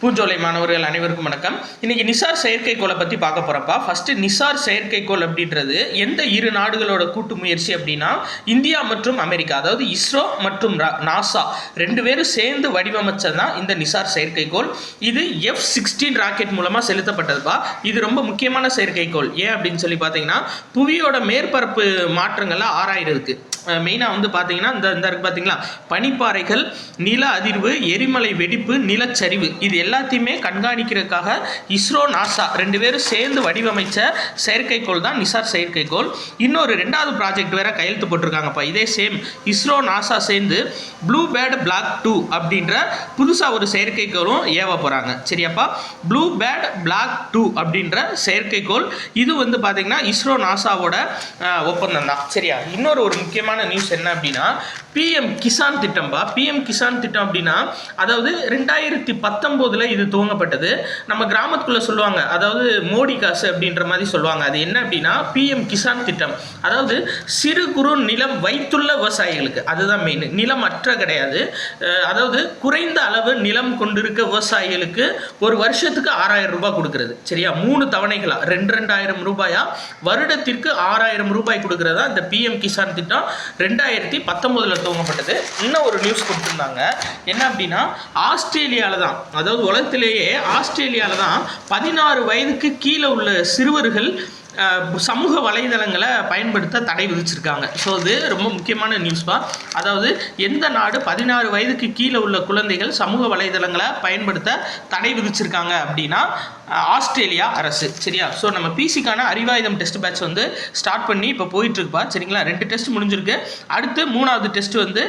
பூஞ்சோலை மாணவர்கள் அனைவருக்கும் வணக்கம். இன்னைக்கு நிசார் செயற்கைக்கோளை பற்றி பார்க்க போகிறப்பா. ஃபஸ்ட்டு நிசார் செயற்கைக்கோள் அப்படின்றது எந்த இரு நாடுகளோட கூட்டு முயற்சி அப்படின்னா இந்தியா மற்றும் அமெரிக்கா, அதாவது இஸ்ரோ மற்றும் நாசா ரெண்டு பேரும் சேர்ந்து வடிவமைச்சது தான் இந்த நிசார் செயற்கைக்கோள். இது F-16 ராக்கெட் மூலமாக செலுத்தப்பட்டதுப்பா. இது ரொம்ப முக்கியமான செயற்கைக்கோள். ஏன் அப்படின்னு சொல்லி பார்த்தீங்கன்னா புவியோட மேற்பரப்பு மாற்றங்கள்லாம் ஆராயிருக்கு. மெயினாக வந்து பார்த்தீங்கன்னா இந்த இருக்கு பார்த்தீங்களா, பனிப்பாறைகள், நில அதிர்வு, எரிமலை வெடிப்பு, நிலச்சரிவு, இது எல்லாத்தையுமே கண்காணிக்கிறதுக்காக இஸ்ரோ நாசா ரெண்டு பேரும் சேர்ந்து வடிவமைச்ச செயற்கைக்கோள் தான் நிசார் செயற்கைக்கோள். இன்னொரு ரெண்டாவது ப்ராஜெக்ட் வேற கையெழுத்து போட்டிருக்காங்கப்பா. இதே சேம் இஸ்ரோ நாசா சேர்ந்து ப்ளூ பேர்ட் பிளாக் 2 அப்படின்ற புதுசாக ஒரு செயற்கைக்கோளும் ஏவ போகிறாங்க. சரியாப்பா, ப்ளூ பேர்ட் பிளாக் 2 அப்படின்ற செயற்கைக்கோள் இது வந்து பார்த்தீங்கன்னா இஸ்ரோ நாசாவோட ஒப்பந்தம் தான். சரியா, இன்னொரு ஒரு முக்கியமான நியூஸ் என்ன அப்படின்னா பிஎம் கிசான் திட்டம்பா. பிஎம் கிசான் திட்டம் அப்படின்னா அதாவது 2019 இது துவங்கப்பட்டது. நம்ம கிராமத்துக்குள்ள சொல்லுவாங்க, அதாவது மோடி காசு அப்படின்ற மாதிரி சொல்லுவாங்க. அது என்ன அப்படின்னா பிஎம் கிசான் திட்டம், அதாவது சிறு குறு நிலம் வைத்துள்ள விவசாயிகளுக்கு, அதுதான் மெயின். நிலம் அற்ற கிடையாது, அதாவது குறைந்த அளவு நிலம் கொண்டிருக்க விவசாயிகளுக்கு ஒரு வருஷத்துக்கு 6000 ரூபாய் கொடுக்கிறது. சரியா, 3 தவணைகளா 2000 ரூபாயா வருடத்திற்கு 6000 ரூபாய் கொடுக்கறதா இந்த பிஎம் கிசான் திட்டம் 2019 துவங்கப்பட்டது. இன்னும் ஒரு நியூஸ் கொடுத்துருந்தாங்க. என்ன அப்படின்னா ஆஸ்திரேலியாவில் தான், அதாவது உலகத்திலேயே ஆஸ்திரேலியாவில் தான் 16 வயதுக்கு கீழே உள்ள சிறுவர்கள் சமூக வலைதளங்களை பயன்படுத்த தடை விதிச்சிருக்காங்க. ஸோ இது ரொம்ப முக்கியமான நியூஸ்பா. அதாவது எந்த நாடு 16 வயதுக்கு கீழே உள்ள குழந்தைகள் சமூக வலைதளங்களை பயன்படுத்த தடை விதிச்சிருக்காங்க அப்படின்னா ஆஸ்திரேலியா அரசு. சரியா, ஸோ நம்ம பிசிக்கான அறிவாயுதம் டெஸ்ட் பேட்ச் வந்து ஸ்டார்ட் பண்ணி இப்போ போயிட்டுருக்குப்பா. சரிங்களா, 2 டெஸ்ட் முடிஞ்சிருக்கு. அடுத்து 3வது டெஸ்ட் வந்து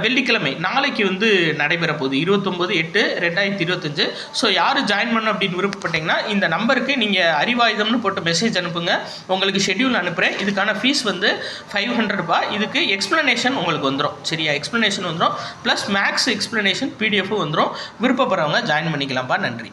வெள்ளிக்கிழமை நாளைக்கு வந்து நடைபெற போகுது, 29/8/2025. ஸோ யார் ஜாயின் பண்ண அப்படின்னு விருப்பப்பட்டீங்கன்னா இந்த நம்பருக்கு நீங்கள் அறிவாயுதம்னு போட்டு மெசேஜ் அனுப்புங்க. உங்களுக்கு ஷெட்யூல் அனுப்புகிறேன். இதுக்கான ஃபீஸ் வந்து 500 ரூபாய். இதுக்கு எக்ஸ்ப்ளனேஷன் உங்களுக்கு வந்துடும். சரியா, எக்ஸ்ப்ளனேஷன் வந்துடும், ப்ளஸ் மேக்ஸ் எக்ஸ்ப்ளனேஷன் PDF வந்துடும். விருப்பப்படுறவங்க ஜாயின் பண்ணிக்கலாம்ப்பா. நன்றி.